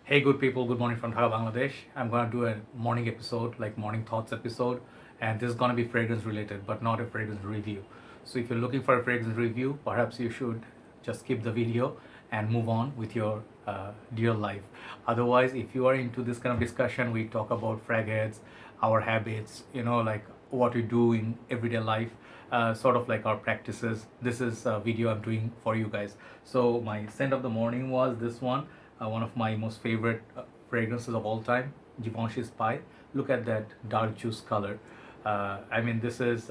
Hey, good people, good morning from Dhaka, Bangladesh. I'm gonna do a morning episode, like morning thoughts episode, and this is gonna be fragrance related, but not a fragrance review. So, if you're looking for a fragrance review, perhaps you should just skip the video and move on with your dear life. Otherwise, if you are into this kind of discussion, we talk about frag heads, our habits, like what we do in everyday life, sort of like our practices. This is a video I'm doing for you guys. So, my scent of the morning was this one of my most favorite fragrances of all time, Givenchy Spy. Look at that dark juice color. I mean, this is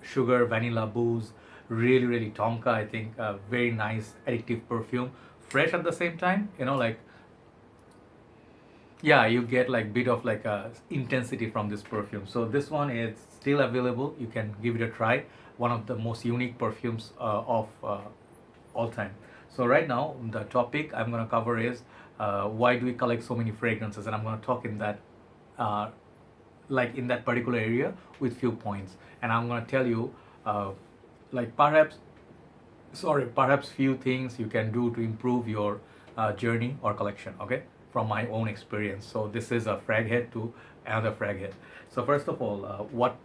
sugar, vanilla, booze, really, really tonka. I think very nice, addictive perfume. Fresh at the same time, like yeah, you get like bit of like a intensity from this perfume. So this one is still available. You can give it a try. One of the most unique perfumes of all time. So right now the topic I'm going to cover is why do we collect so many fragrances, and I'm going to talk in that uh, like in that particular area with few points, and I'm going to tell you like perhaps few things you can do to improve your journey or collection, okay, from my own experience. So this is a frag head to another frag head. So first of all, what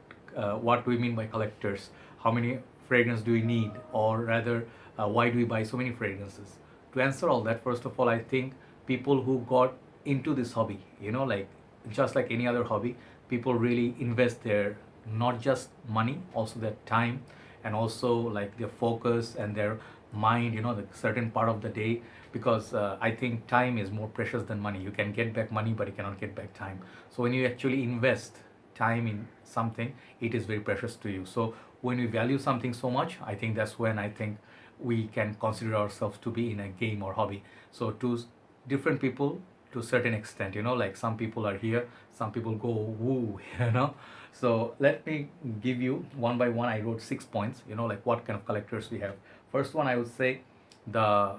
do we mean by collectors? How many fragrance do we need, or rather why do we buy so many fragrances? To answer all that, first of all, I think people who got into this hobby, like just like any other hobby, people really invest their not just money, also their time, and also like their focus and their mind, the certain part of the day, because I think time is more precious than money. You can get back money, but you cannot get back time. So when you actually invest time in something, it is very precious to you. So when we value something so much, I think that's when I think we can consider ourselves to be in a game or hobby. So to different people, to a certain extent, like some people are here, some people go woo. So let me give you one by one. I wrote 6 points, like what kind of collectors we have. First one, I would say the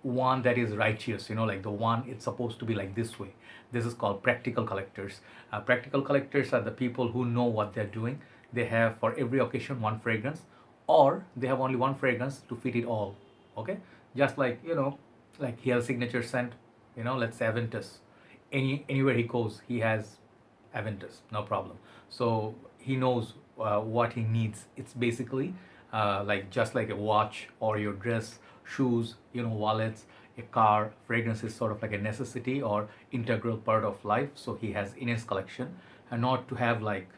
one that is righteous, like the one it's supposed to be like this way. This is called practical collectors. Practical collectors are the people who know what they're doing. They have for every occasion one fragrance, or they have only one fragrance to fit it all. Okay, just like like he has signature scent, let's say Aventus. Anywhere he goes, he has Aventus, no problem. So he knows what he needs. It's basically like just like a watch or your dress, shoes, wallets, a car. Fragrance is sort of like a necessity or integral part of life. So he has in his collection, and not to have like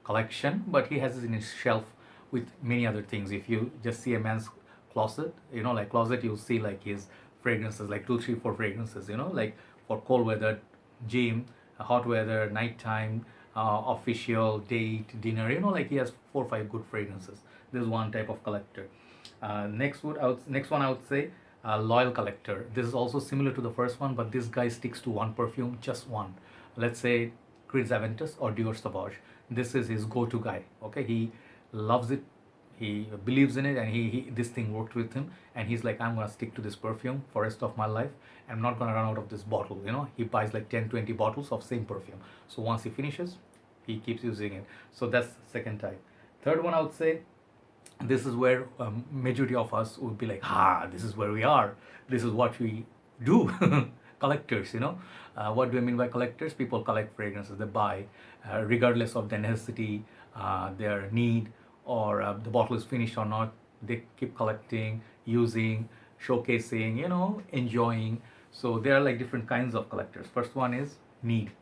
collection, but he has it in his shelf with many other things. If you just see a man's closet, like closet, you'll see like his fragrances, like two, three, four fragrances, like for cold weather, gym, hot weather, nighttime, official, date, dinner, like he has 4 or 5 good fragrances. This is one type of collector. Next one I would say loyal collector. This is also similar to the first one, but this guy sticks to one perfume, just one. Let's say Creed's Aventus or Dior Sauvage. This is his go-to guy. Okay, he loves it, he believes in it, and he this thing worked with him, and he's like, I'm gonna stick to this perfume for rest of my life. I'm not gonna run out of this bottle. He buys like 10, 20 bottles of same perfume. So once he finishes, he keeps using it. So that's second type. Third one, I would say this is where majority of us would be like, this is where we are, this is what we do. Collectors, what do I mean by collectors? People collect fragrances. They buy regardless of their necessity, their need, or the bottle is finished or not. They keep collecting, using, showcasing, enjoying. So there are like different kinds of collectors. First one is need.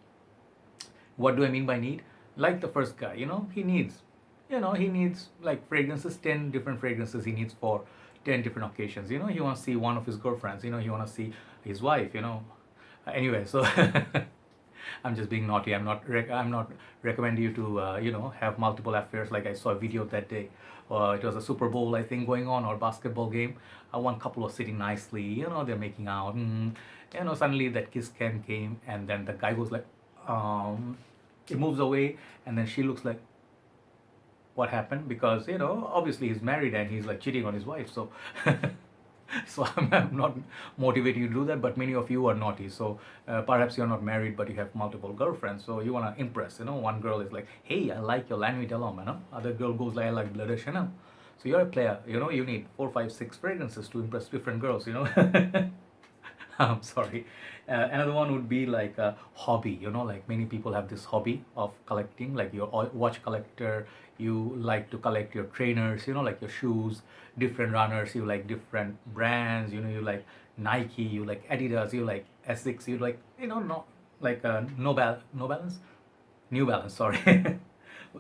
What do I mean by need? Like the first guy, he needs like fragrances, 10 different fragrances he needs for 10 different occasions. He wants to see one of his girlfriends, he wants to see his wife. Anyway, so I'm just being naughty. I'm not recommending you to have multiple affairs. Like I saw a video that day. It was a Super Bowl, I think, going on, or basketball game. One couple was sitting nicely. They're making out. Suddenly that kiss came, and then the guy goes like, he moves away, and then she looks like, what happened? Because obviously he's married and he's like cheating on his wife. So so I'm not motivating you to do that, but many of you are naughty. So perhaps you're not married, but you have multiple girlfriends, so you want to impress. One girl is like, hey, I like your Lanvin Delhomme, other girl goes like, I like Bleu de Chanel. So you're a player. You need 4, 5, 6 fragrances to impress different girls. I'm sorry. Another one would be like a hobby. Like many people have this hobby of collecting. Like you're a watch collector, you like to collect your trainers. Like your shoes, different runners. You like different brands. You like Nike. You like Adidas. You like Essex. You like no like No Balance, New Balance. Sorry.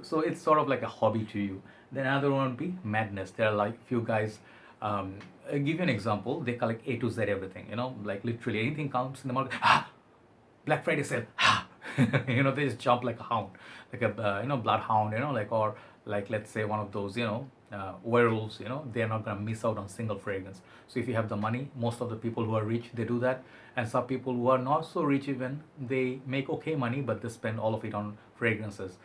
So it's sort of like a hobby to you. Then another one would be madness. There are like few guys. I'll give you an example. They collect A to Z everything. Like literally anything counts in the market. Black Friday sale. They just jump like a hound, like a bloodhound. Like, or like, let's say one of those werewolves. They're not gonna miss out on single fragrance. So if you have the money, most of the people who are rich, they do that, and some people who are not so rich, even they make okay money, but they spend all of it on fragrances.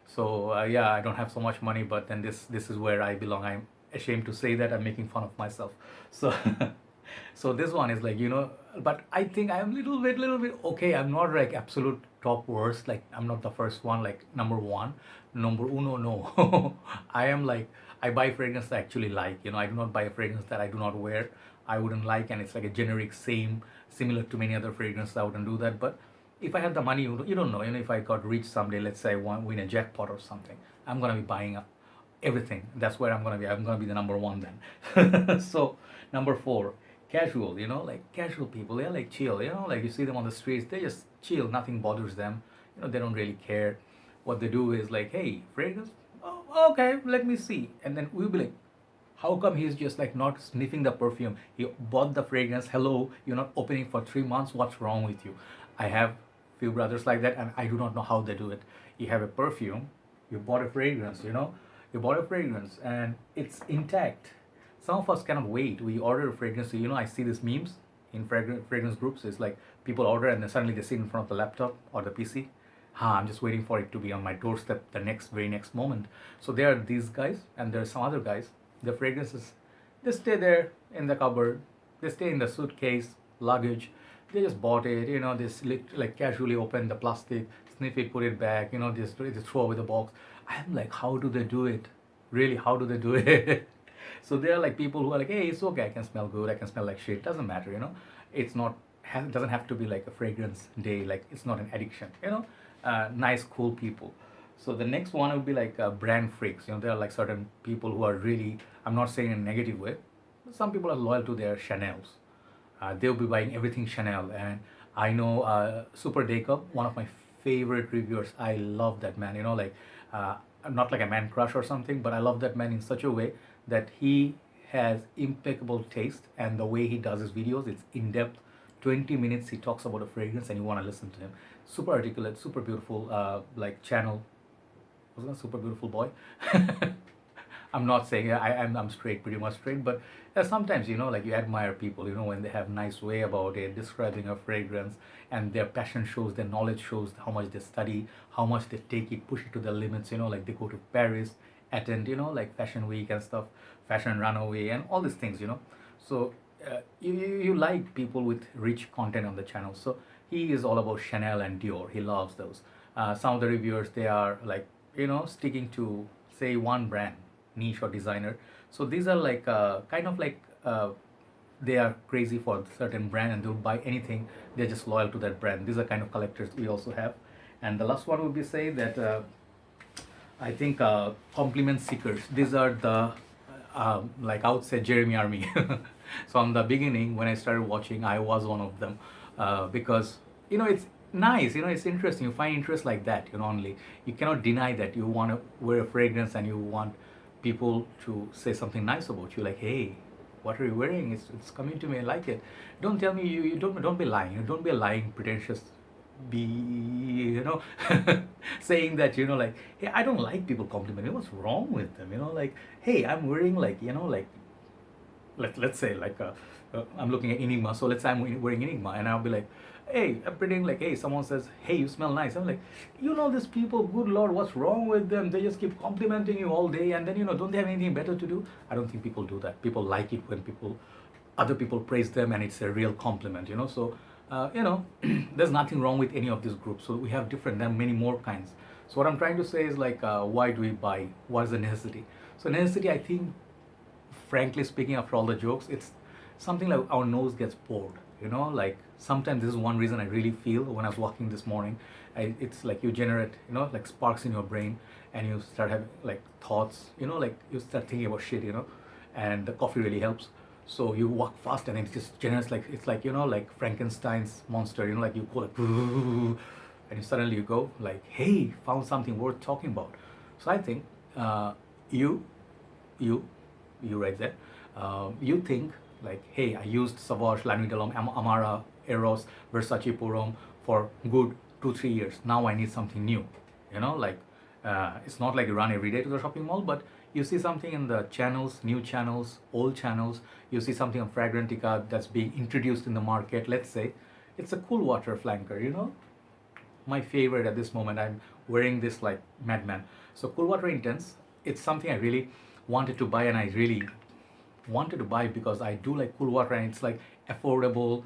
So yeah, I don't have so much money, but then this is where I belong. I'm ashamed to say that I'm making fun of myself. So so this one is like, but I think I'm little bit okay. I'm not like absolute top worst. Like I'm not the first one, like number one, number uno. No, I am like, I buy fragrance I actually like. I do not buy a fragrance that I do not wear. I wouldn't like, and it's like a generic same similar to many other fragrances. I wouldn't do that, but if I had the money, you don't know. If I got rich someday, let's say I win a jackpot or something, I'm gonna be buying up everything. That's where I'm gonna be. I'm gonna be the number one then. So number four, casual. Like casual people, they're like chill. Like you see them on the streets, they just chill. Nothing bothers them. They don't really care. What they do is like, hey, fragrance. Oh, okay, let me see. And then we'll be like, how come he's just like not sniffing the perfume? He bought the fragrance. Hello, you're not opening for 3 months. What's wrong with you? I have few brothers like that, and I do not know how they do it. You have a perfume, you bought a fragrance, you bought a fragrance, and it's intact. Some of us cannot wait. We order a fragrance. I see these memes in fragrance groups. It's like people order and then suddenly they sit in front of the laptop or the PC. I'm just waiting for it to be on my doorstep the very next moment. So there are these guys, and there are some other guys. The fragrances, they stay there in the cupboard. They stay in the suitcase, luggage. They just bought it. Like casually open the plastic, sniff it, put it back. Just throw away the box. I'm like, how do they do it? Really, how do they do it? So there are like people who are like, hey, it's okay. I can smell good. I can smell like shit. Doesn't matter. It's not. It doesn't have to be like a fragrance day. Like it's not an addiction. Nice, cool people. So the next one would be like brand freaks. There are like certain people who are really. I'm not saying in a negative way. But some people are loyal to their Chanel's. They'll be buying everything Chanel, and I know Super Jacob, one of my favorite reviewers. I love that man. Like I'm not like a man crush or something, but I love that man in such a way that he has impeccable taste, and the way he does his videos, it's in depth. 20 minutes he talks about a fragrance, and you want to listen to him. Super articulate, super beautiful, like channel. Wasn't a super beautiful boy? I'm not saying I'm straight, pretty much straight, but sometimes like you admire people, when they have nice way about it, describing a fragrance, and their passion shows, their knowledge shows how much they study, how much they take it, push it to the limits. Like they go to Paris, attend like fashion week and stuff, fashion runaway, and all these things. So you like people with rich content on the channel. So he is all about Chanel and Dior. He loves those. Some of the reviewers, they are like sticking to say one brand, niche or designer. So these are like kind of like they are crazy for a certain brand, and they'll buy anything. They're just loyal to that brand. These are kind of collectors we also have. And the last one would be say that I think compliment seekers. These are the like I would say Jeremy Army. So on the beginning when I started watching, I was one of them, because it's nice. It's interesting. You find interest like that. Only you cannot deny that you want to wear a fragrance and you want people to say something nice about you, like, hey, what are you wearing? It's coming to me. I like it. Don't tell me you don't be lying. Don't be a lying pretentious be saying that like, hey, I don't like people compliment me. What's wrong with them? Like, hey, I'm wearing like like let's say like I'm looking at Enigma. So let's say I'm wearing Enigma, and I'll be like, hey, I'm pretending like, hey, someone says, hey, you smell nice. I'm like, these people, good lord, what's wrong with them? They just keep complimenting you all day, and then don't they have anything better to do? I don't think people do that. People like it when other people praise them, and it's a real compliment. So there's nothing wrong with any of these groups. So we have different, there are many more kinds. So what I'm trying to say is like, why do we buy? What is the necessity? So necessity, I think, frankly speaking, after all the jokes, it's something like our nose gets bored. like sometimes this is one reason I really feel when I was walking this morning. It's like you generate, like sparks in your brain, and you start having like thoughts, like you start thinking about shit, and the coffee really helps. So you walk fast and it just generates like, it's like, like Frankenstein's monster, like you go like, and you suddenly you go like, hey, found something worth talking about. So I think you you you right there, you think like, hey, I used Savage, Lanuidalum, Amara, Eros, Versace Purum for good 2-3 years. Now I need something new. Like it's not like you run every day to the shopping mall, but you see something in the channels, new channels, old channels. You see something on Fragrantica that's being introduced in the market. Let's say it's a cool water flanker. My favorite at this moment. I'm wearing this like madman. So Cool Water Intense, it's something I really wanted to buy, and I really wanted to buy because I do like cool water, and it's like affordable,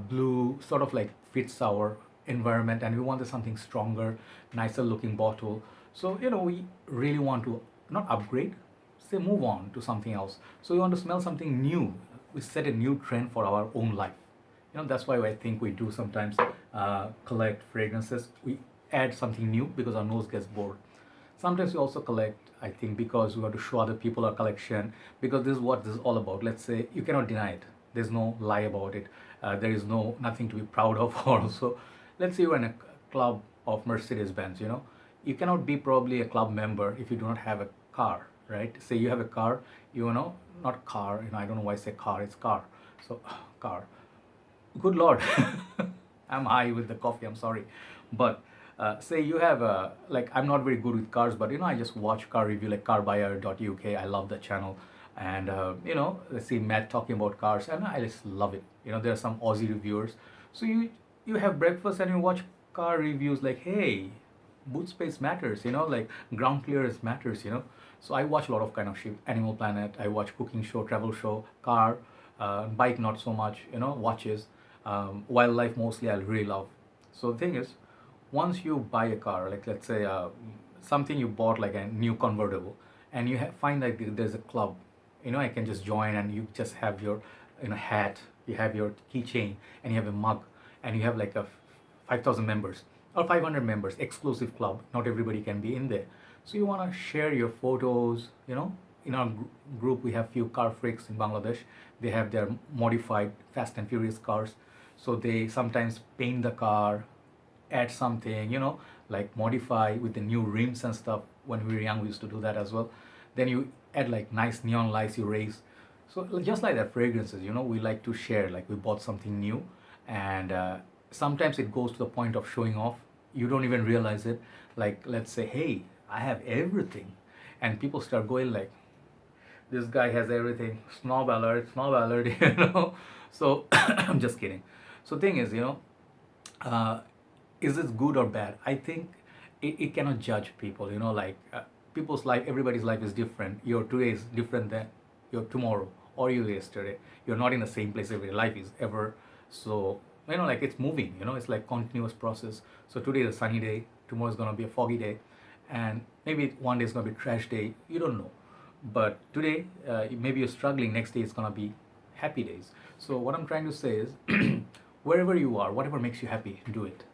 blue, sort of like fits our environment, and we wanted something stronger, nicer looking bottle. So we really want to not upgrade, say move on to something else. So we want to smell something new. We set a new trend for our own life. That's why I think we do sometimes collect fragrances. We add something new because our nose gets bored. Sometimes we also collect, I think, because we want to show other people our collection, because this is what this is all about. Let's say you cannot deny it. There's no lie about it. There is nothing to be proud of also. Let's say you're in a club of Mercedes-Benz, you cannot be probably a club member if you do not have a car, right? Say you have a car, not car, I don't know why I say car, it's car. So car. Good Lord. I'm high with the coffee, I'm sorry. But say you have like, I'm not very good with cars, but I just watch car review like carbuyer.uk. I love the channel. And let's see Matt talking about cars, and I just love it. There are some Aussie reviewers. So you have breakfast and you watch car reviews like, hey, boot space matters, like ground clearance matters. So I watch a lot of kind of shit. Animal Planet, I watch cooking show, travel show, car, bike not so much, watches, wildlife mostly I really love. So the thing is, once you buy a car, like let's say something you bought like a new convertible, and you find like there's a club, I can just join, and you just have your hat, you have your keychain, and you have a mug, and you have like a 5,000 members or 500 members, exclusive club. Not everybody can be in there. So you want to share your photos, in our group we have few car freaks in Bangladesh. They have their modified Fast and Furious cars. So they sometimes paint the car, add something, like modify with the new rims and stuff. When we were young, we used to do that as well. Then you add like nice neon lights, you raise. So just like that, fragrances, we like to share, like we bought something new, and sometimes it goes to the point of showing off. You don't even realize it. Like, let's say, hey, I have everything. And people start going like, this guy has everything. Snob alert, snob alert, So I'm just kidding. So thing is, is this good or bad? I think it cannot judge people, like people's life, everybody's life is different. Your today is different than your tomorrow or your yesterday. You're not in the same place every day. Life is ever so, like it's moving, it's like continuous process. So today is a sunny day, tomorrow is going to be a foggy day, and maybe one day is going to be a trash day. You don't know. But today, maybe you're struggling, next day it's going to be happy days. So what I'm trying to say is, wherever you are, whatever makes you happy, do it,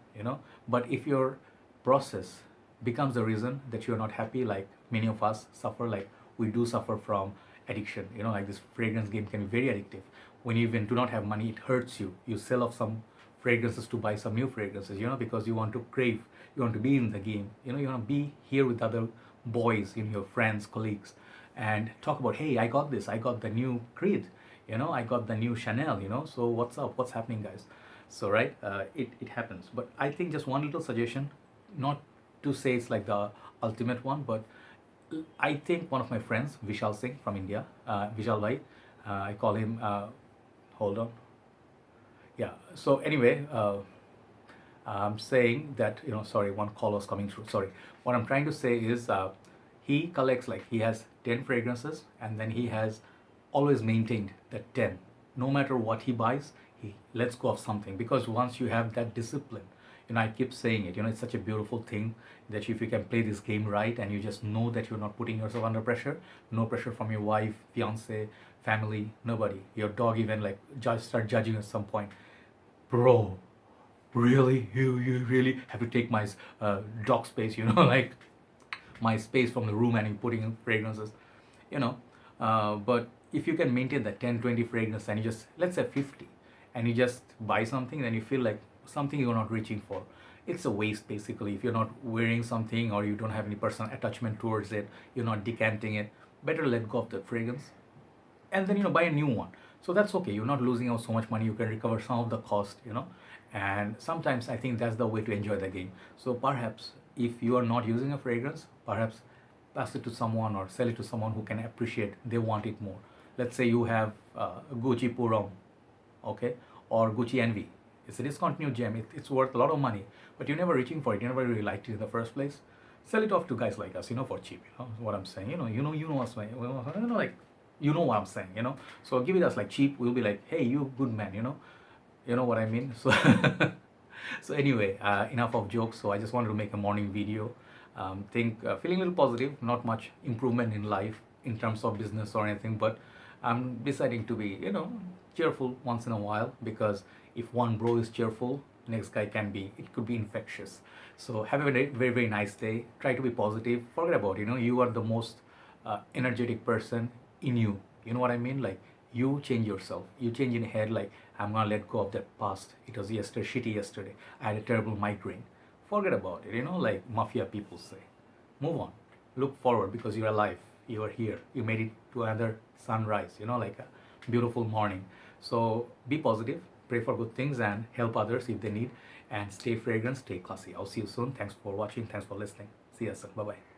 But if your process becomes the reason that you're not happy, like many of us suffer, like we do suffer from addiction, like this fragrance game can be very addictive. When you even do not have money, it hurts you. You sell off some fragrances to buy some new fragrances, because you want to crave, you want to be in the game, you want to be here with other boys, your friends, colleagues, and talk about, hey, I got this, I got the new Creed, I got the new Chanel, so what's up, what's happening, guys? So right, it happens. But I think just one little suggestion, not to say it's like the ultimate one, but I think one of my friends, Vishal Singh from India, Vishal Bhai, I call him, hold on, yeah. So anyway, I'm saying that, sorry, one call was coming through, sorry. What I'm trying to say is, he collects, like he has 10 fragrances, and then he has always maintained that 10. No matter what he buys, he lets go of something, because once you have that discipline, I keep saying it, it's such a beautiful thing that if you can play this game right, and you just know that you're not putting yourself under pressure, no pressure from your wife, fiance, family, nobody, your dog even, like start judging at some point. bro, really, you really have to take my dog space, you know, like my space from the room, and you putting in fragrances, you know. But if you can maintain that 10-20 fragrance, and you just, let's say 50, and you just buy something, then you feel like something you're not reaching for, it's a waste basically. If you're not wearing something, or you don't have any personal attachment towards it, you're not decanting it, better let go of the fragrance, and then, you know, buy a new one. So that's okay, you're not losing out so much money, you can recover some of the cost, you know. And sometimes I think that's the way to enjoy the game. So perhaps if you are not using a fragrance, perhaps pass it to someone or sell it to someone who can appreciate, they want it more. Let's say you have Gucci Purom, okay, or Gucci Envy. It's a discontinued gem, it's worth a lot of money, but you're never reaching for it, you never really liked it in the first place. Sell it off to guys like us, you know, for cheap, you know what I'm saying, you know what's my, you know, like, you know what I'm saying, you know. So give it us like cheap, we'll be like, hey, you good man, you know what I mean. So so anyway, enough of jokes. So I just wanted to make a morning video. Feeling a little positive, not much improvement in life in terms of business or anything, but I'm deciding to be, you know, cheerful once in a while, because if one bro is cheerful, next guy can be, it could be infectious. So have a very, very, very nice day. Try to be positive. Forget about, you know, you are the most energetic person in you. You know what I mean? Like, you change yourself. You change in your head, like, I'm gonna let go of that past. It was yesterday, shitty yesterday. I had a terrible migraine. Forget about it, you know, like mafia people say. Move on. Look forward, because you're alive. You are here. You made it to another sunrise, you know, like a beautiful morning. So be positive, pray for good things, and help others if they need. And stay fragrant, stay classy. I'll see you soon. Thanks for watching. Thanks for listening. See you soon. Bye bye.